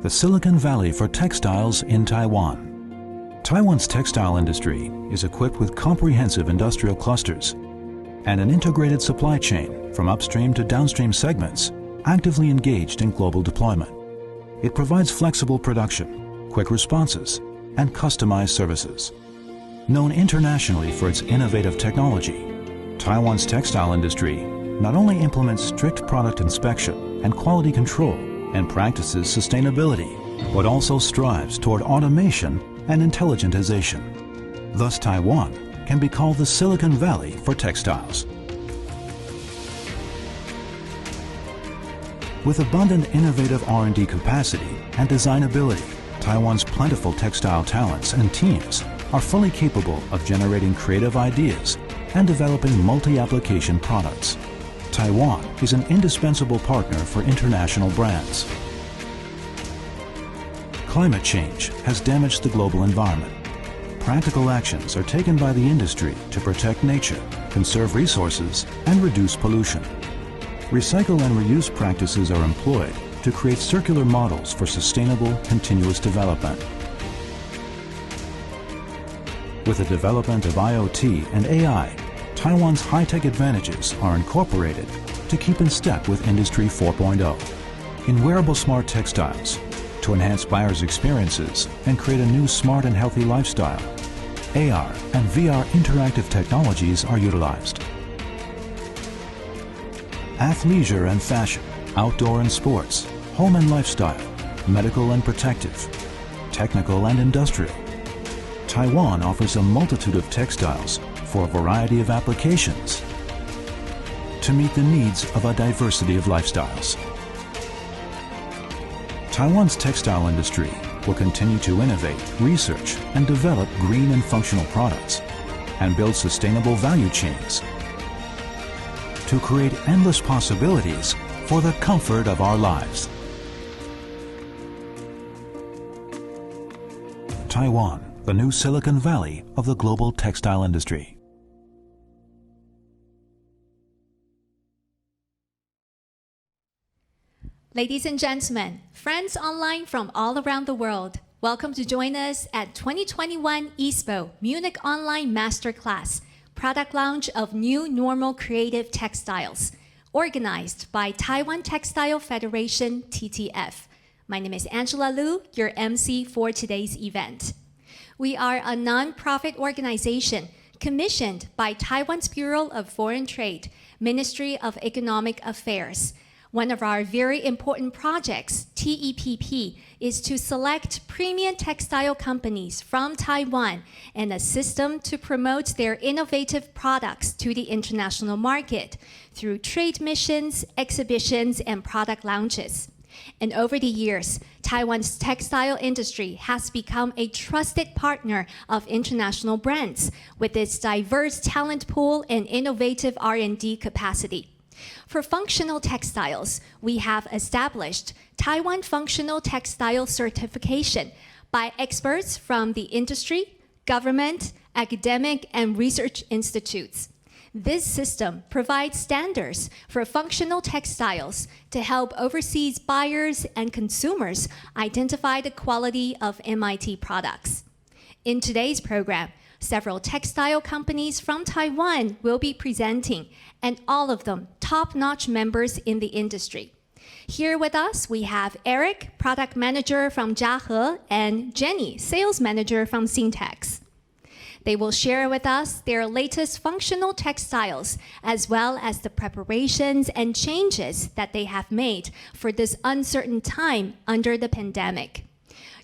the Silicon Valley for textiles in Taiwan. Taiwan's textile industry is equipped with comprehensive industrial clusters and an integrated supply chain from upstream to downstream segments actively engaged in global deployment. It provides flexible production, quick responses, and customized services. Known internationally for its innovative technology, Taiwan's textile industry not only implements strict product inspection and quality control and practices sustainability, but also strives toward automation and intelligentization. Thus, Taiwan can be called the Silicon Valley for textiles. With abundant innovative R&D capacity and design ability, Taiwan's plentiful textile talents and teams are fully capable of generating creative ideas and developing multi-application products. Taiwan is an indispensable partner for international brands. Climate change has damaged the global environment. Practical actions are taken by the industry to protect nature, conserve resources, and reduce pollution. Recycle and reuse practices are employed to create circular models for sustainable, continuous development. With the development of IoT and AI, Taiwan's high-tech advantages are incorporated to keep in step with Industry 4.0. In wearable smart textiles, to enhance buyers' experiences and create a new smart and healthy lifestyle, AR and VR interactive technologies are utilized. Athleisure and fashion, outdoor and sports, home and lifestyle, medical and protective, technical and industrial. Taiwan offers a multitude of textiles for a variety of applications to meet the needs of a diversity of lifestyles. Taiwan's textile industry will continue to innovate, research, and develop green and functional products and build sustainable value chains to create endless possibilities for the comfort of our lives. Taiwan, the new Silicon Valley of the global textile industry. Ladies and gentlemen, friends online from all around the world, welcome to join us at 2021 ISPO Munich Online Masterclass, product launch of New Normal Creative Textiles, organized by Taiwan Textile Federation, TTF. My name is Angela Liu, your MC for today's event. We are a non-profit organization commissioned by Taiwan's Bureau of Foreign Trade, Ministry of Economic Affairs. One of our very important projects, TEPP, is to select premium textile companies from Taiwan and assist them to promote their innovative products to the international market through trade missions, exhibitions, and product launches. And over the years, Taiwan's textile industry has become a trusted partner of international brands with its diverse talent pool and innovative R&D capacity. For functional textiles, we have established Taiwan Functional Textile Certification by experts from the industry, government, academic, and research institutes. This system provides standards for functional textiles to help overseas buyers and consumers identify the quality of MIT products. In today's program, several textile companies from Taiwan will be presenting, and all of them top-notch members in the industry. Here with us, we have Eric, product manager from Chia Her, and Jenny, sales manager from Singtex. They will share with us their latest functional textiles, as well as the preparations and changes that they have made for this uncertain time under the pandemic.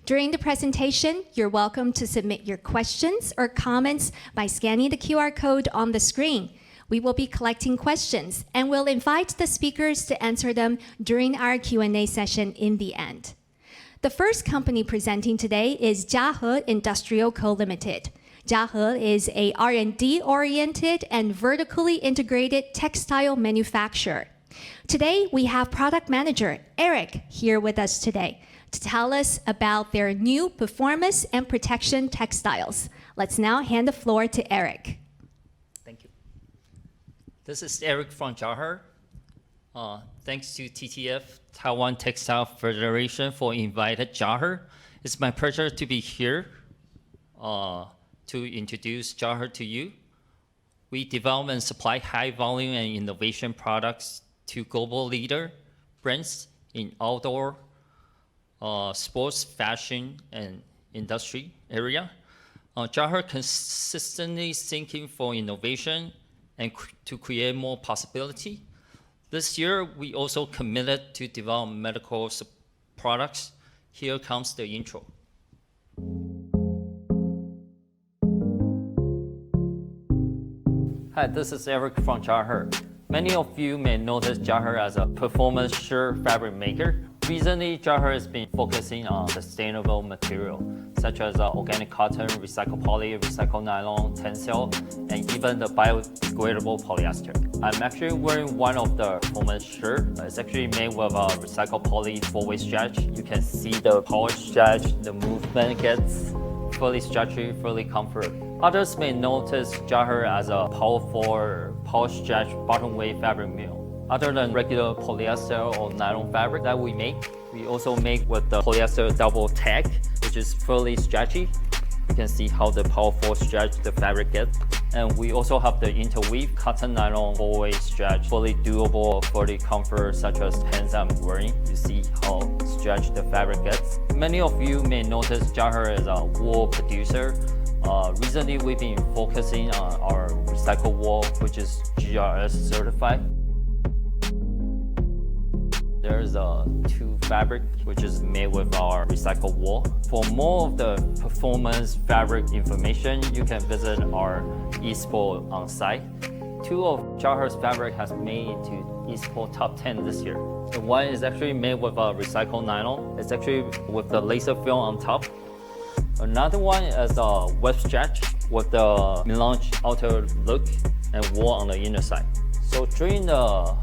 During the presentation, you're welcome to submit your questions or comments by scanning the QR code on the screen. We will be collecting questions and we'll invite the speakers to answer them during our Q&A session in the end. The first company presenting today is Chia Her Industrial Co Limited. Chia Her is a R&D-oriented and vertically integrated textile manufacturer. Today, we have product manager Eric here with us today to tell us about their new performance and protection textiles. Let's now hand the floor to Eric. Thank you. This is Eric from Chia Her. Thanks to TTF, Taiwan Textile Federation, for inviting Chia Her. It's my pleasure to be here to introduce Chia Her to you. We develop and supply high volume and innovation products to global leader brands in outdoor, sports, fashion, and industry area. Chia Her consistently seeking for innovation and to create more possibility. This year, we also committed to develop medical products. Here comes the intro. Hi, this is Eric from Chia Her. Many of you may notice Chia Her as a performance shirt fabric maker. Recently, Chia Her has been focusing on sustainable material, such as organic cotton, recycled poly, recycled nylon, tencel, and even the biodegradable polyester. I'm actually wearing one of the performance shirts. It's actually made with a recycled poly four-way stretch. You can see the power stretch, the movement gets fully stretchy, fully comfort. Others may notice Chia Her as a powerful power stretch bottom weight fabric mill. Other than regular polyester or nylon fabric that we make, we also make with the polyester double tag, which is fully stretchy. You can see how the powerful stretch the fabric gets. And we also have the interweave cotton nylon four-way stretch, fully doable, fully comfort, such as pants I'm wearing. You see how stretched the fabric gets. Many of you may notice Chia Her is a wool producer. Recently, we've been focusing on our recycled wool, which is GRS certified. There's a two fabric, which is made with our recycled wool. For more of the performance fabric information, you can visit our ISPO on site. Two of Chia Her's fabric has made it to ISPO top 10 this year. The one is actually made with a recycled nylon. It's actually with the laser film on top. Another one is a web stretch with the melange outer look and wool on the inner side. So during the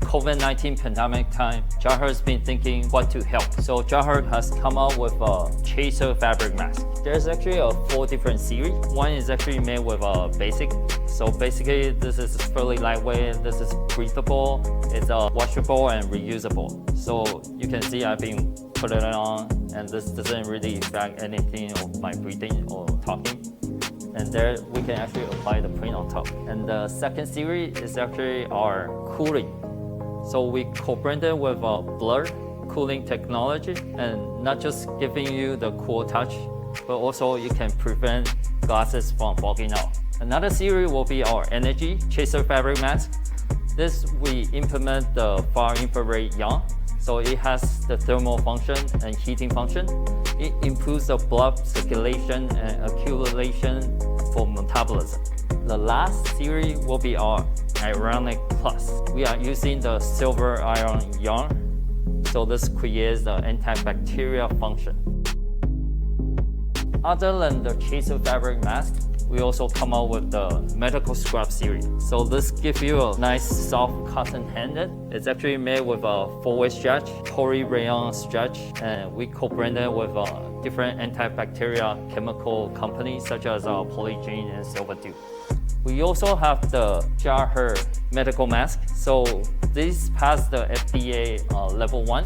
COVID-19 pandemic time, Chia Her has been thinking what to help. So Chia Her has come out with a chaser fabric mask. There's actually 4 different series. One is actually made with a basic. So basically, this is fairly lightweight, this is breathable, it's washable and reusable. So you can see I've been putting it on, and this doesn't really affect anything of my breathing or talking. And there we can actually apply the print on top. And the second series is actually our cooling. So we co-branded with a blur cooling technology, and not just giving you the cool touch, but also you can prevent glasses from fogging out. Another series will be our energy chaser fabric mask. This we implement the far infrared yarn. So it has the thermal function and heating function. It improves the blood circulation and accumulation for metabolism. The last series will be our Ironic Plus. We are using the silver iron yarn, so this creates the antibacterial function. Other than the chaser fabric mask, we also come out with the medical scrub series. So this gives you a nice soft cotton handed. It's actually made with a four-way stretch, poly rayon stretch, and we co-branded with different antibacterial chemical companies such as Polygen and Silverdew. We also have the Chia Her medical mask. So this passed the FDA level 1.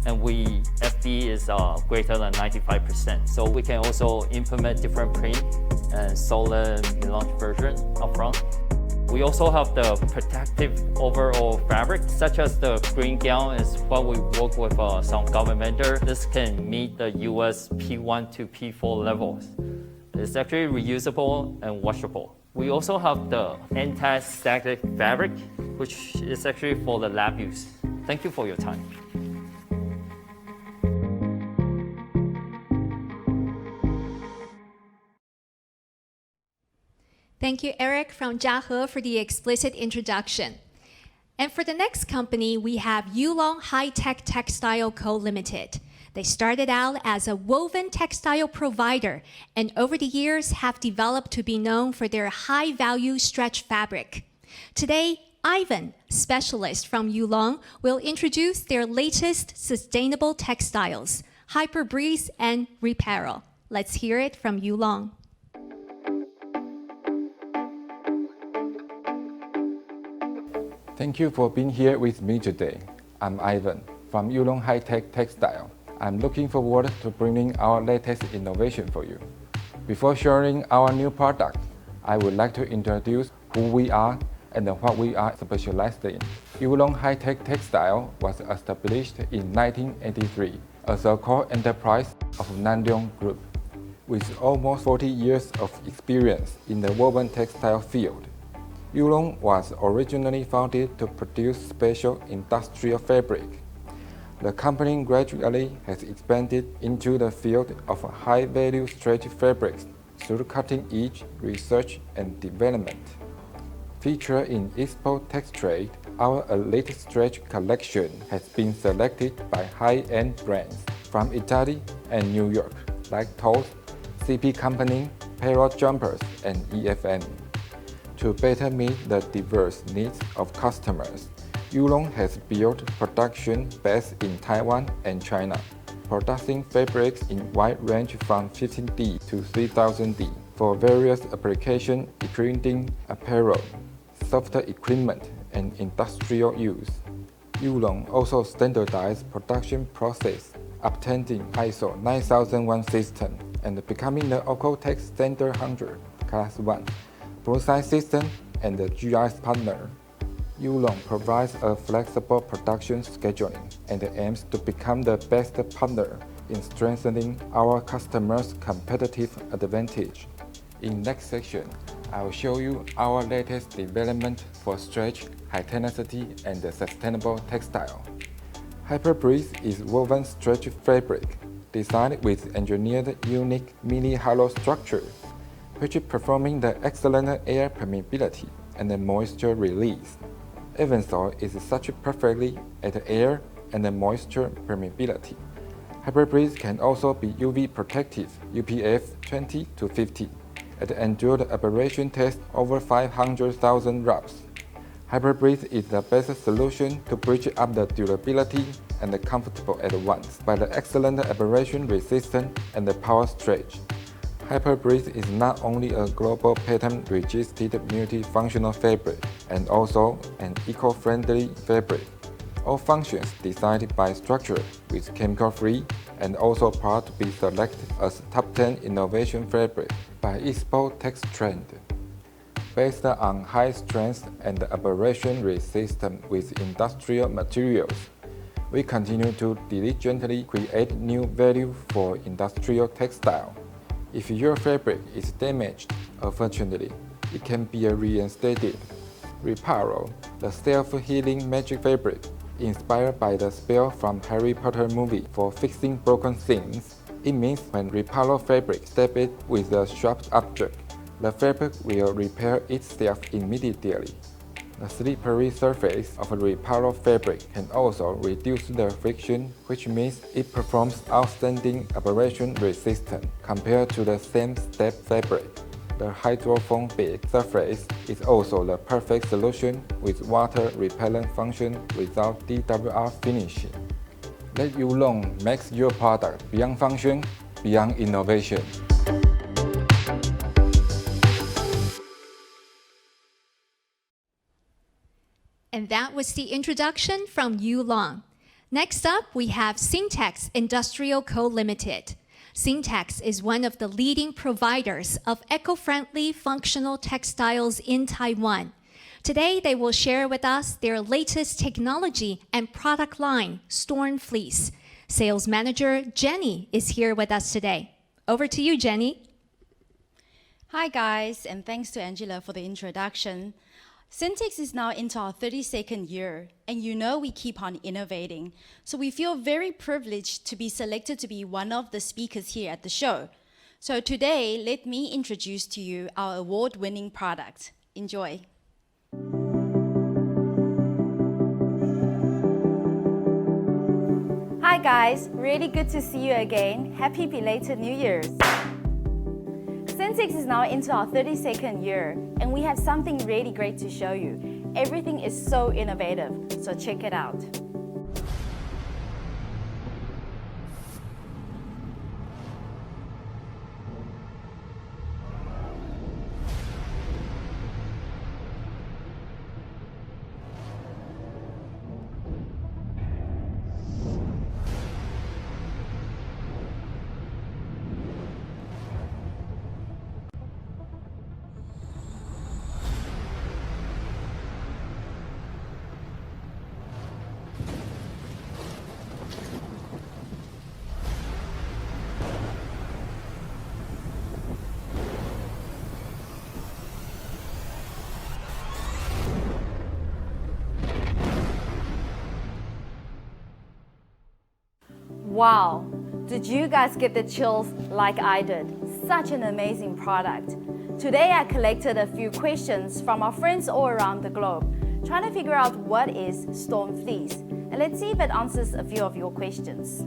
And FD is greater than 95%. So we can also implement different print and solid melange version up front. We also have the protective overall fabric, such as the green gown is what we work with some government vendor. This can meet the US P1 to P4 levels. It's actually reusable and washable. We also have the anti-static fabric, which is actually for the lab use. Thank you for your time. Thank you, Eric from Chia Her, for the explicit introduction. And for the next company, we have Yulong High Tech Textile Co. Limited. They started out as a woven textile provider and over the years have developed to be known for their high-value stretch fabric. Today, Ivan, specialist from Yulong, will introduce their latest sustainable textiles, HYPERBREEZE and REPARO. Let's hear it from Yulong. Thank you for being here with me today. I'm Ivan from Yulong High Tech Textile. I'm looking forward to bringing our latest innovation for you. Before sharing our new product, I would like to introduce who we are and what we are specialized in. Yulong High Tech Textile was established in 1983 as a core enterprise of Nanyang Group. With almost 40 years of experience in the woven textile field, Yulong was originally founded to produce special industrial fabric. The company gradually has expanded into the field of high-value stretch fabrics through cutting-edge research and development. Featured in ISPO Textiles, our elite stretch collection has been selected by high-end brands from Italy and New York, like Toast, CP Company, Payroll Jumpers, and EFN. To better meet the diverse needs of customers, Yulong has built production based in Taiwan and China, producing fabrics in wide range from 15D to 3000D for various applications including apparel, software equipment, and industrial use. Yulong also standardized production process, obtaining ISO 9001 system and becoming the OCOTEX Standard 100 Class 1 process system and the GIS partner. Yulong provides a flexible production scheduling and aims to become the best partner in strengthening our customers' competitive advantage. In next section, I will show you our latest development for stretch, high tenacity, and sustainable textile. HYPERBREEZE is woven stretch fabric designed with engineered unique mini-hollow structure, which is performing the excellent air permeability and the moisture release. Even though it is such perfectly at air and the moisture permeability, HYPERBREEZE can also be UV protective UPF 20 to 50 and endured aberration test over 500,000 wraps. HYPERBREEZE is the best solution to bridge up the durability and the comfortable at once by the excellent aberration resistance and the power stretch. HYPERBREEZE is not only a global patent-registered multifunctional fabric and also an eco-friendly fabric. All functions designed by structure with chemical-free and also proud to be selected as top 10 innovation fabric by ISPO Textiles. Based on high strength and aberration resistance with industrial materials, we continue to diligently create new value for industrial textile. If your fabric is damaged, unfortunately, it can be reinstated. REPARO, the self-healing magic fabric, inspired by the spell from Harry Potter movie for fixing broken things. It means when REPARO fabric stab it with a sharp object, the fabric will repair itself immediately. The slippery surface of a REPARO fabric can also reduce the friction, which means it performs outstanding aberration resistance compared to the same step fabric. The hydrophobic surface is also the perfect solution with water repellent function without DWR finishing. Let Yulong make your product beyond function, beyond innovation. And that was the introduction from Yulong. Next up, we have Singtex Industrial Co. Limited. Singtex is one of the leading providers of eco-friendly functional textiles in Taiwan. Today, they will share with us their latest technology and product line, STORMFLEECE. Sales Manager Jenny is here with us today. Over to you, Jenny. Hi guys, and thanks to Angela for the introduction. Singtex is now into our 32nd year, and you know we keep on innovating. So we feel very privileged to be selected to be one of the speakers here at the show. So today, let me introduce to you our award-winning product. Enjoy. Hi guys, really good to see you again. Happy belated New Year's. Singtex is now into our 32nd year, and we have something really great to show you. Everything is so innovative, so check it out. Wow, did you guys get the chills like I did? Such an amazing product. Today I collected a few questions from our friends all around the globe, trying to figure out what is STORMFLEECE, and let's see if it answers a few of your questions.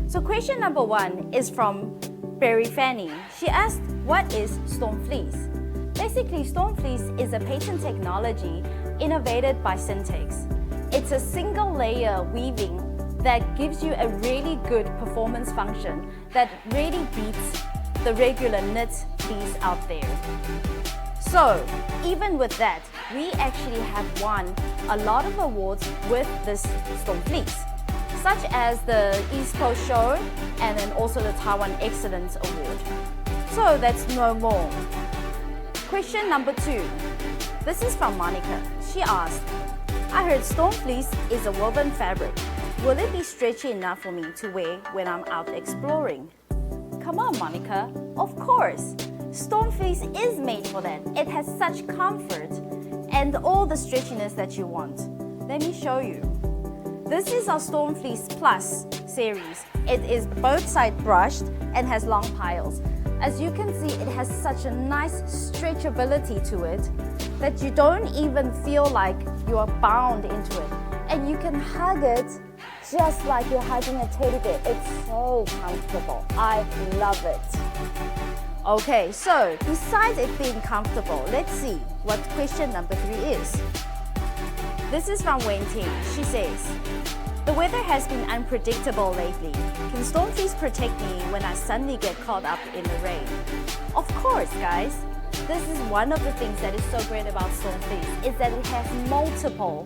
So question number 1 is from Berry Fanny. She asked, what is STORMFLEECE? Basically, STORMFLEECE is a patent technology innovated by Singtex. It's a single layer weaving that gives you a really good performance function that really beats the regular knit fleece out there. So even with that, we actually have won a lot of awards with this STORMFLEECE, such as the ISPO show and then also the Taiwan Excellence Award. So that's no more. Question number 2. This is from Monica. She asked, I heard STORMFLEECE is a woven fabric. Will it be stretchy enough for me to wear when I'm out exploring? Come on, Monica. Of course. STORMFLEECE is made for that. It has such comfort and all the stretchiness that you want. Let me show you. This is our STORMFLEECE Plus series. It is both sides brushed and has long piles. As you can see, it has such a nice stretchability to it that you don't even feel like you are bound into it. And you can hug it just like you're hugging a teddy bear. It's so comfortable. I love it. Okay, so besides it being comfortable, let's see what question number 3 is. This is from Wayne Ting. She says, the weather has been unpredictable lately. Can STORMFLEECE protect me when I suddenly get caught up in the rain? Of course, guys. This is one of the things that is so great about STORMFLEECE, is that it has multiple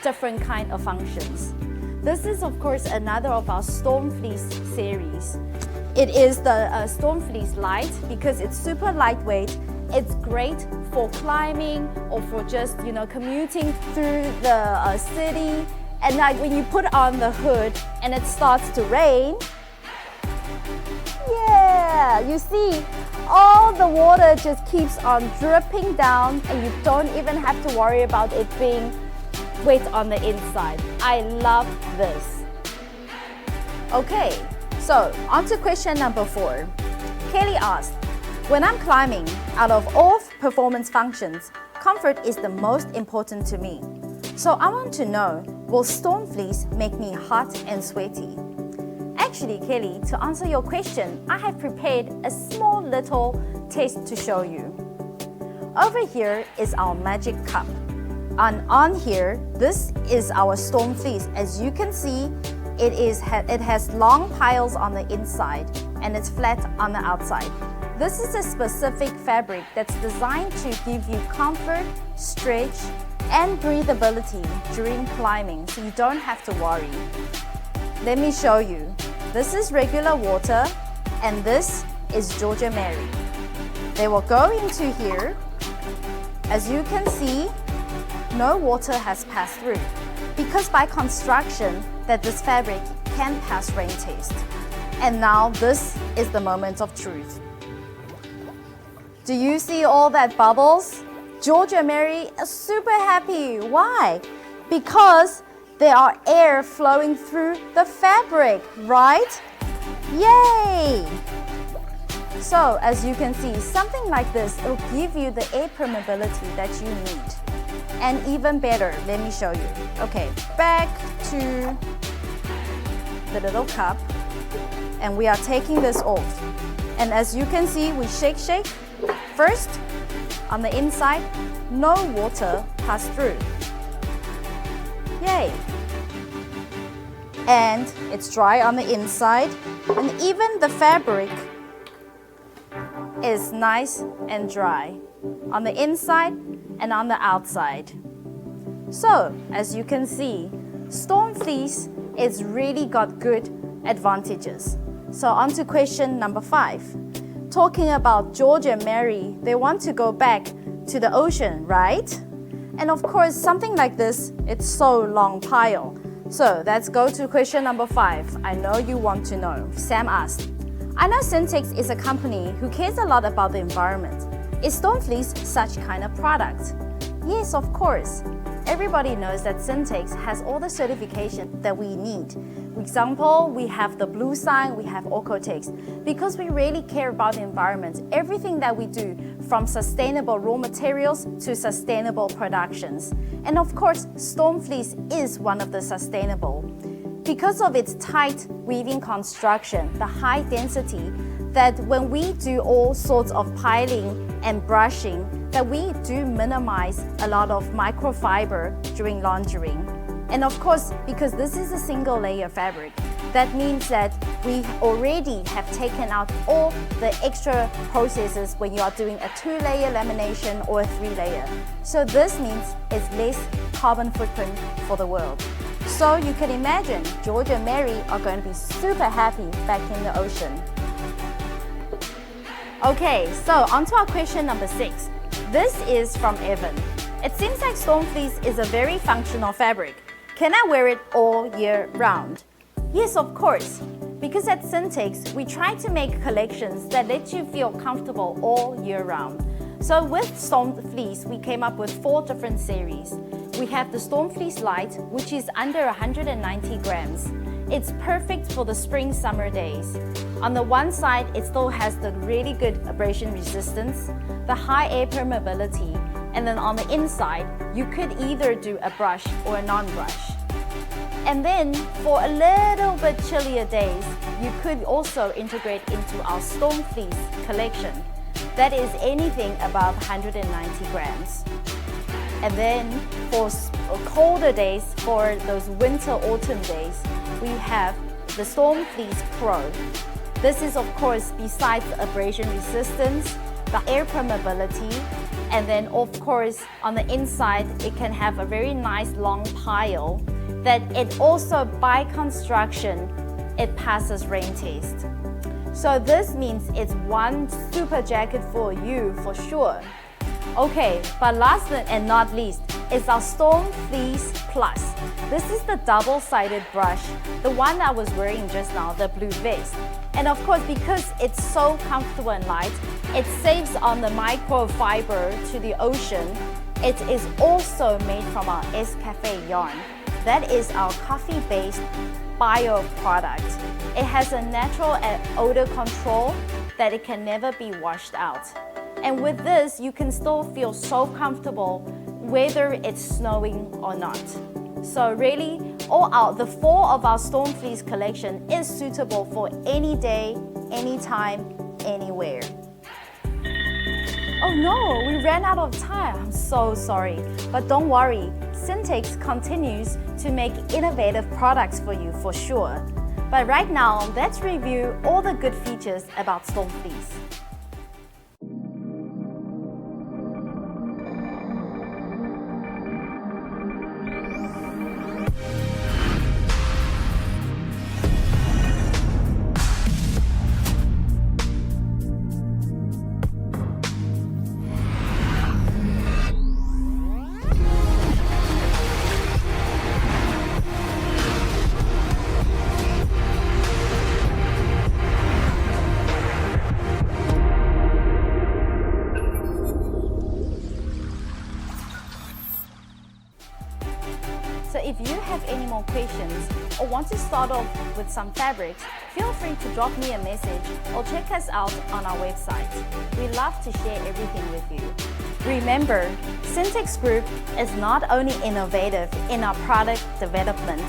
different kind of functions. This is of course another of our STORMFLEECE series. It is the STORMFLEECE Light because it's super lightweight. It's great for climbing or for just commuting through the city. And like when you put on the hood and it starts to rain, yeah, you see all the water just keeps on dripping down and you don't even have to worry about it being wet on the inside. I love this. Okay, so on to question number 4. Kelly asked, when I'm climbing, out of all performance functions, comfort is the most important to me. So I want to know, will STORMFLEECE make me hot and sweaty? Actually, Kelly, to answer your question, I have prepared a small little test to show you. Over here is our magic cup. And on here, this is our STORMFLEECE. As you can see, it has long piles on the inside and it's flat on the outside. This is a specific fabric that's designed to give you comfort, stretch, and breathability during climbing, so you don't have to worry. Let me show you. This is regular water and this is Georgia Mary. They will go into here. As you can see, no water has passed through because by construction that this fabric can pass rain test. And now this is the moment of truth. Do you see all that bubbles? Georgia Mary is super happy. Why? Because there are air flowing through the fabric, right? Yay! So as you can see, something like this will give you the air permeability that you need. And even better, let me show you. Okay, back to the little cup. And we are taking this off. And as you can see, we shake. First, on the inside, no water passed through. Yay! And it's dry on the inside. And even the fabric is nice and dry on the inside and on the outside. So, as you can see, STORMFLEECE is really got good advantages. So on to question number 5. Talking about Georgia Mary, they want to go back to the ocean, right? And of course, something like this, it's so long pile. So let's go to question number 5. I know you want to know. Sam asked, I know Singtex is a company who cares a lot about the environment. Is STORMFLEECE such kind of product? Yes, of course. everybody knows that Singtex has all the certification that we need. For example, we have the blue sign, we have Ocotex, because we really care about the environment. Everything that we do, from sustainable raw materials to sustainable productions. And of course, STORMFLEECE is one of the sustainable. Because of its tight weaving construction, the high density, that when we do all sorts of piling and brushing, that we do minimize a lot of microfiber during laundering. And of course, because this is a single layer fabric, that means that we already have taken out all the extra processes when you are doing a 2-layer lamination or a 3-layer. So this means it's less carbon footprint for the world. So you can imagine George and Mary are going to be super happy back in the ocean. Okay, so on to our question number 6. This is from Evan. It seems like STORMFLEECE is a very functional fabric. Can I wear it all year round? Yes, of course. Because at Singtex, we try to make collections that let you feel comfortable all year round. So with STORMFLEECE, we came up with 4 different series. We have the STORMFLEECE Light, which is under 190 grams. It's perfect for the spring-summer days. On the one side, it still has the really good abrasion resistance, the high air permeability, and then on the inside, you could either do a brush or a non-brush. And then, for a little bit chillier days, you could also integrate into our STORMFLEECE collection. That is anything above 190 grams. And then, for colder days, for those winter-autumn days, we have the STORMFLEECE Pro. This is, of course, besides the abrasion resistance, the air permeability, and then, of course, on the inside, it can have a very nice long pile that it also, by construction, it passes rain test. So this means it's one super jacket for you for sure. Okay, but last and not least is our STORMFLEECE Plus. This is the double-sided brush, the one I was wearing just now, the blue vest. And of course, because it's so comfortable and light, it saves on the microfiber to the ocean. It is also made from our Escafe yarn. That is our coffee-based bio product. It has a natural odor control that it can never be washed out. And with this, you can still feel so comfortable whether it's snowing or not. So really, the 4 of our STORMFLEECE collection is suitable for any day, anytime, anywhere. Oh no, we ran out of time. I'm so sorry. But don't worry, Singtex continues to make innovative products for you for sure. But right now, let's review all the good features about STORMFLEECE. So if you have any more questions or want to start off with some fabrics, feel free to drop me a message or check us out on our website. We love to share everything with you. Remember, Singtex Group is not only innovative in our product development,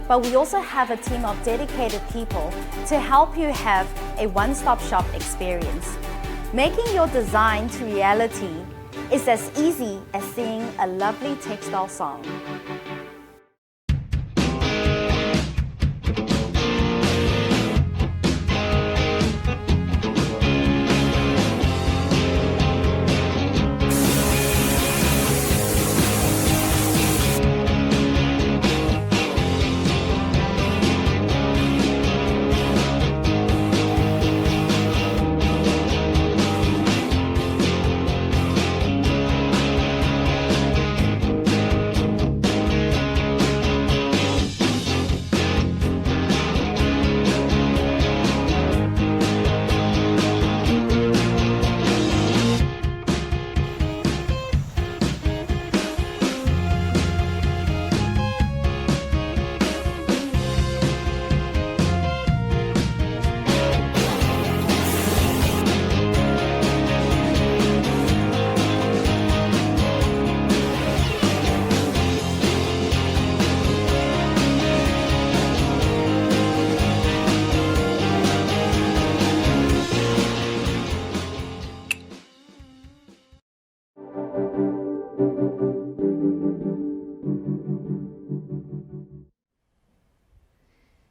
but we also have a team of dedicated people to help you have a one-stop shop experience. Making your design to reality is as easy as singing a lovely textile song.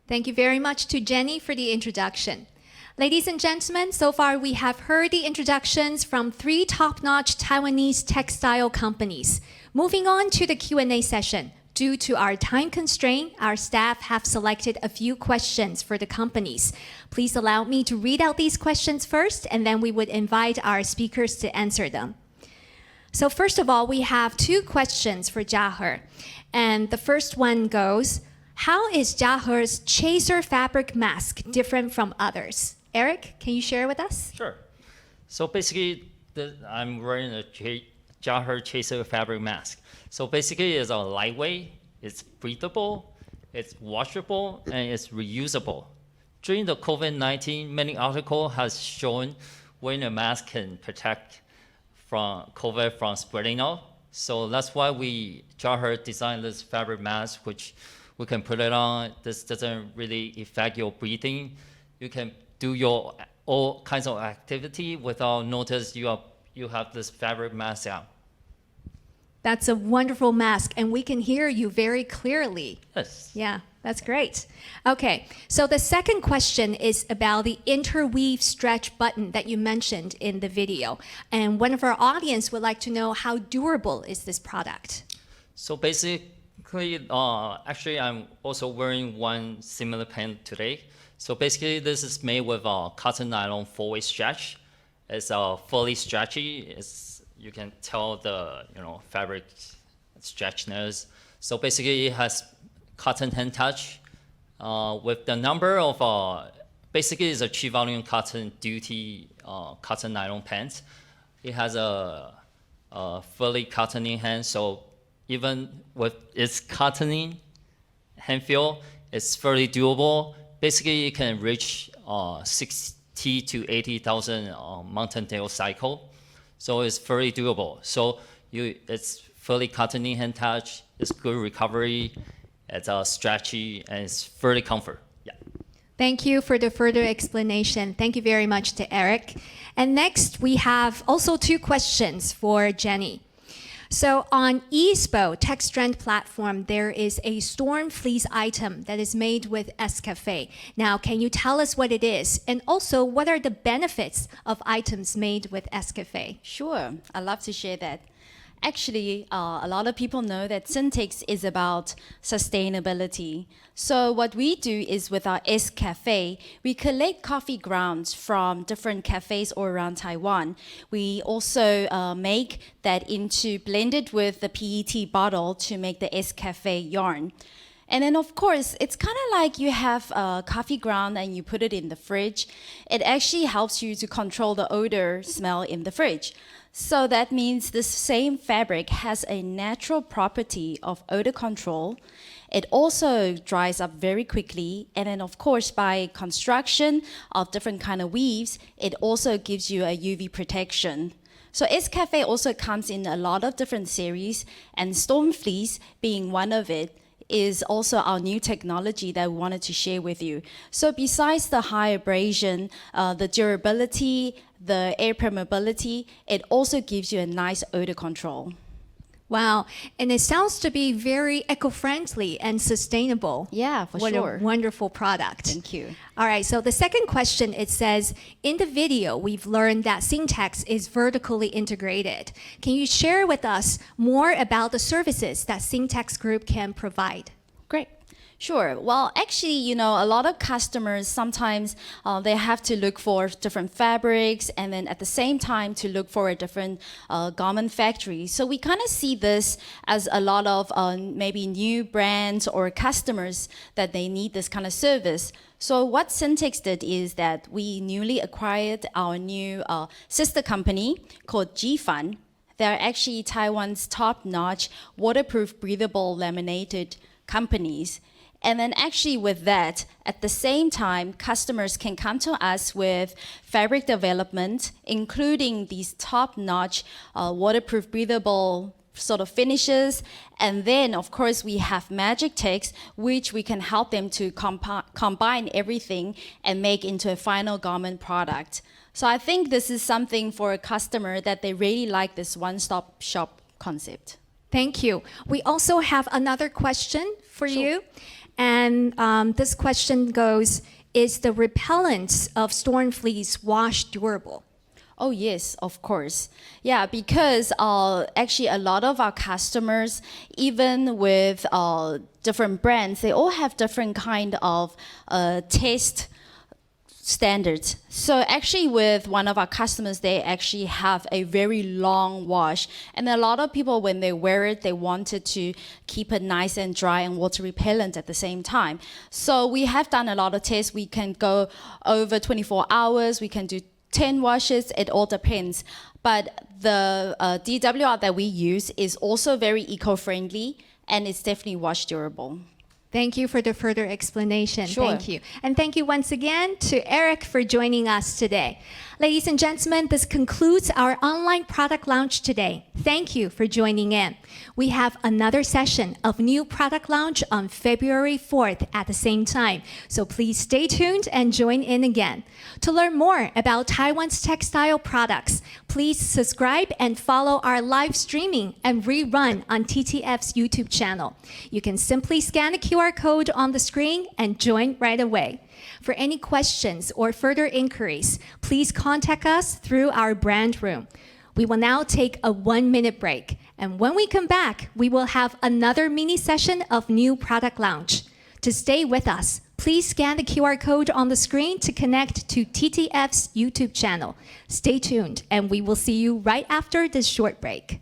Thank you very much to Jenny for the introduction. Ladies and gentlemen, so far we have heard the introductions from 3 top-notch Taiwanese textile companies. Moving on to the Q&A session. Due to our time constraint, our staff have selected a few questions for the companies. Please allow me to read out these questions first, and then we would invite our speakers to answer them. So first of all, we have 2 questions for Chia Her. And the first one goes, how is Chia Her's Chaser fabric mask different from others? Eric, can you share with us? Sure. So basically, I'm wearing a Chia Her Chaser fabric mask. So basically, it's a lightweight, it's breathable, it's washable, and it's reusable. During the COVID-19, many articles has shown wearing a mask can protect from COVID from spreading out. So that's why Chia Her designed this fabric mask, which we can put it on. This doesn't really affect your breathing. You can do your all kinds of activity without notice you have this fabric mask on. That's a wonderful mask, and we can hear you very clearly. Yes. Yeah, that's great. Okay, so the second question is about the interweave stretch button that you mentioned in the video. And one of our audience would like to know, how durable is this product? So basically, actually, I'm also wearing one similar pant today. So basically, this is made with cotton nylon 4-way stretch. It's fully stretchy. You can tell the fabric stretchiness. So basically, it has cotton hand touch with the number of basically it's a 3 volume cotton duty cotton nylon pants. It has a fully cottoning hand. So even with its cottoning hand feel, it's fairly durable. Basically, it can reach 60 to 80,000 mountain tail cycle. So it's very durable. So it's fully cottoning hand touch, it's good recovery, it's stretchy, and it's fairly comfort. Yeah. Thank you for the further explanation. Thank you very much to Eric. And next, we have also 2 questions for Jenny. So on ISPO Textrend platform, there is a STORMFLEECE item that is made with Escafé. Now, can you tell us what it is? And also, what are the benefits of items made with Escafé? Sure, I'd love to share that. Actually, a lot of people know that Singtex is about sustainability. So what we do is with our Escafé, we collect coffee grounds from different cafes all around Taiwan. We also make that blended with the PET bottle to make the Escafé yarn. And then, of course, it's kind of like you have a coffee ground and you put it in the fridge. It actually helps you to control the odor smell in the fridge. So that means this same fabric has a natural property of odor control. It also dries up very quickly. And then, of course, by construction of different kind of weaves, it also gives you a UV protection. So Escafé also comes in a lot of different series, and STORMFLEECE being one of it is also our new technology that we wanted to share with you. So besides the high abrasion, the durability, the air permeability, it also gives you a nice odor control. Wow, and it sounds to be very eco-friendly and sustainable. Yeah, for sure. What a wonderful product. Thank you. All right, so the second question, it says, in the video, we've learned that Singtex is vertically integrated. Can you share with us more about the services that Singtex Group can provide? Great. Sure. Well, actually, a lot of customers, sometimes they have to look for different fabrics and then at the same time to look for a different garment factory. So we kind of see this as a lot of maybe new brands or customers that they need this kind of service. So what Singtex did is that we newly acquired our new sister company called G-Fan. They're actually Taiwan's top-notch, waterproof, breathable, laminated companies. And then actually with that, at the same time, customers can come to us with fabric development, including these top-notch, waterproof, breathable sort of finishes. And then, of course, we have Magic Text, which we can help them to combine everything and make into a final garment product. So I think this is something for a customer that they really like, this one-stop shop concept. Thank you. We also have another question for you. And this question goes, is the repellent of STORMFLEECE wash durable? Oh yes, of course. Yeah, because actually a lot of our customers, even with different brands, they all have different kind of taste standards. So actually with one of our customers, they actually have a very long wash. And a lot of people, when they wear it, they wanted to keep it nice and dry and water repellent at the same time. So we have done a lot of tests. We can go over 24 hours. We can do 10 washes, it all depends. But the DWR that we use is also very eco-friendly and it's definitely wash durable. Thank you for the further explanation. Sure. Thank you. And thank you once again to Eric for joining us today. Ladies and gentlemen, this concludes our online product launch today. Thank you for joining in. We have another session of new product launch on February 4th at the same time. So please stay tuned and join in again. To learn more about Taiwan's textile products, please subscribe and follow our live streaming and rerun on TTF's YouTube channel. You can simply scan the QR code on the screen and join right away. For any questions or further inquiries, please contact us through our brand room. We will now take a 1-minute break. And when we come back, we will have another mini session of new product launch. To stay with us, please scan the QR code on the screen to connect to TTF's YouTube channel. Stay tuned, and we will see you right after this short break.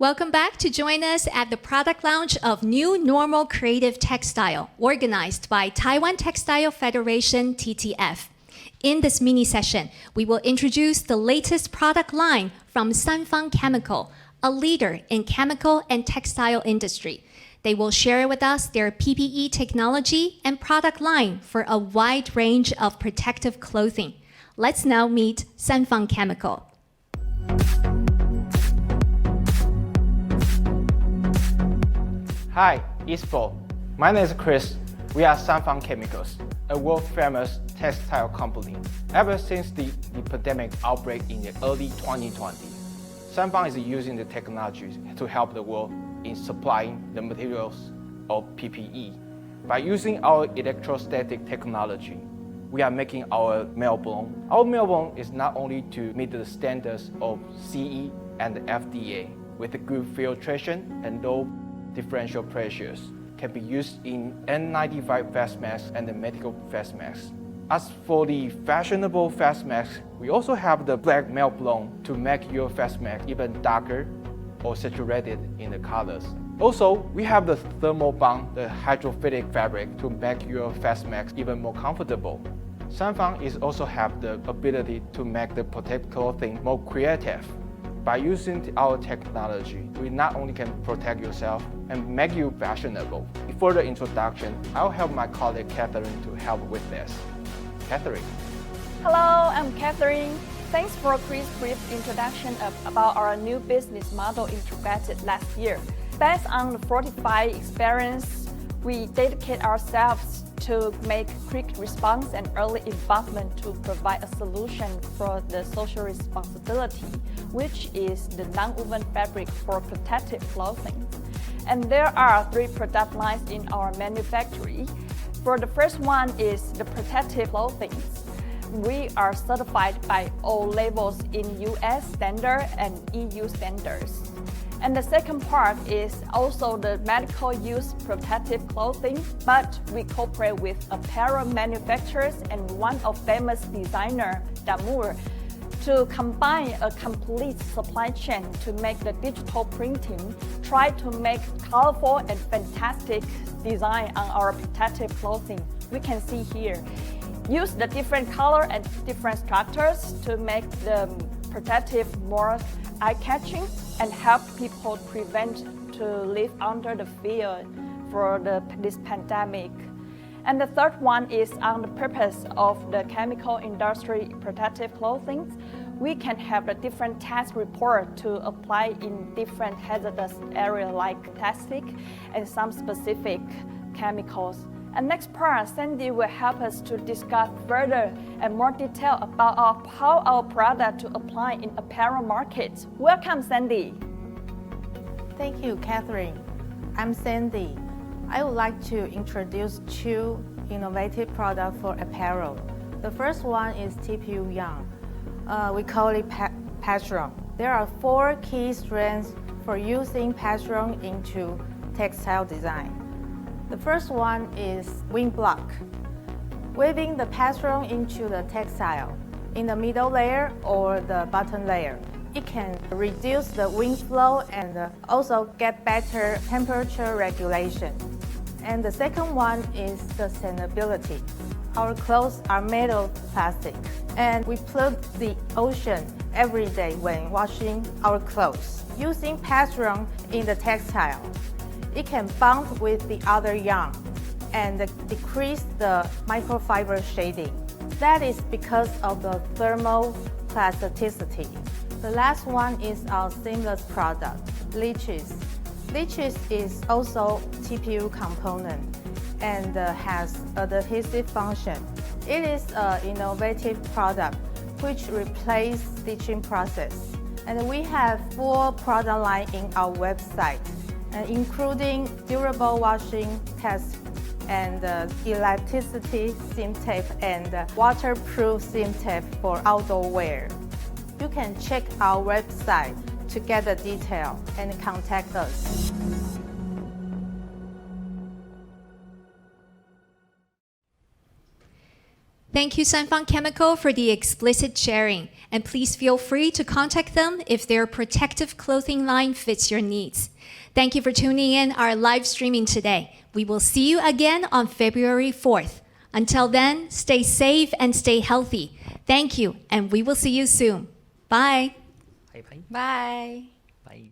Welcome back to join us at the product launch of New Normal Creative Textile, organized by Taiwan Textile Federation, TTF. In this mini session, we will introduce the latest product line from Fang Chemical, a leader in chemical and textile industry. They will share with us their PPE technology and product line for a wide range of protective clothing. Let's now meet Fang Chemical. Hi, ISPO. My name is Chris. We are Fang Chemicals, a world-famous textile company. Ever since the pandemic outbreak in the early 2020, Fang is using the technologies to help the world in supplying the materials of PPE. By using our electrostatic technology, we are making our meltblown. Our meltblown is not only to meet the standards of CE and FDA with good filtration and low differential pressures, can be used in N95 face masks and the medical face masks. As for the fashionable face masks, we also have the black meltblown to make your face mask even darker or saturated in the colors. Also, we have the thermal bond, the hydrophilic fabric, to make your face mask even more comfortable. Fang is also have the ability to make the protective clothing more creative. By using our technology, we not only can protect yourself and make you fashionable. Before the introduction, I'll help my colleague Catherine to help with this. Catherine. Hello, I'm Catherine. Thanks for Chris' brief introduction about our new business model integrated last year. Based on the 45 experience, we dedicate ourselves to make quick response and early involvement to provide a solution for the social responsibility, which is the non-woven fabric for protective clothing. And there are 3 product lines in our manufacturing. For the first one is the protective clothing. we are certified by all levels in US standard and EU standards. And the second part is also the medical use protective clothing, but we cooperate with apparel manufacturers and one of famous designer, Damour, to combine a complete supply chain to make the digital printing, try to make colorful and fantastic design on our protective clothing. We can see here. Use the different color and different structures to make the protective more eye-catching and help people prevent to live under the fear for this pandemic. And the third one is on the purpose of the chemical industry protective clothing. We can have a different task report to apply in different hazardous areas like plastic and some specific chemicals. And next part, Sandy will help us to discuss further and more detail about how our product to apply in apparel markets. Welcome, Sandy. Thank you, Catherine. I'm Sandy. I would like to introduce two innovative products for apparel. The first one is TPU yarn. We call it patchwork. There are 4 key strands for using patchwork into textile design. The first one is wing block. Weaving the patchwork into the textile in the middle layer or the bottom layer. It can reduce the wind flow and also get better temperature regulation. And the second one is sustainability. Our clothes are made of plastic, and we pollute the ocean every day when washing our clothes. Using patchwork in the textile, it can bond with the other yarn and decrease the microfiber shading. That is because of the thermal plasticity. The last one is our seamless product, leeches. Leeches is also TPU component and has adhesive function. It is an innovative product which replaces stitching process. And we have 4 product lines in our website, including durable washing test and elasticity seam tape and waterproof seam tape for outdoor wear. You can check our website to get the detail and contact us. Thank you, Fang Chemical, for the explicit sharing, and please feel free to contact them if their protective clothing line fits your needs. Thank you for tuning in our live streaming today. We will see you again on February 4th. Until then, stay safe and stay healthy. Thank you, and we will see you soon. Bye. Bye. Bye. Bye. Bye.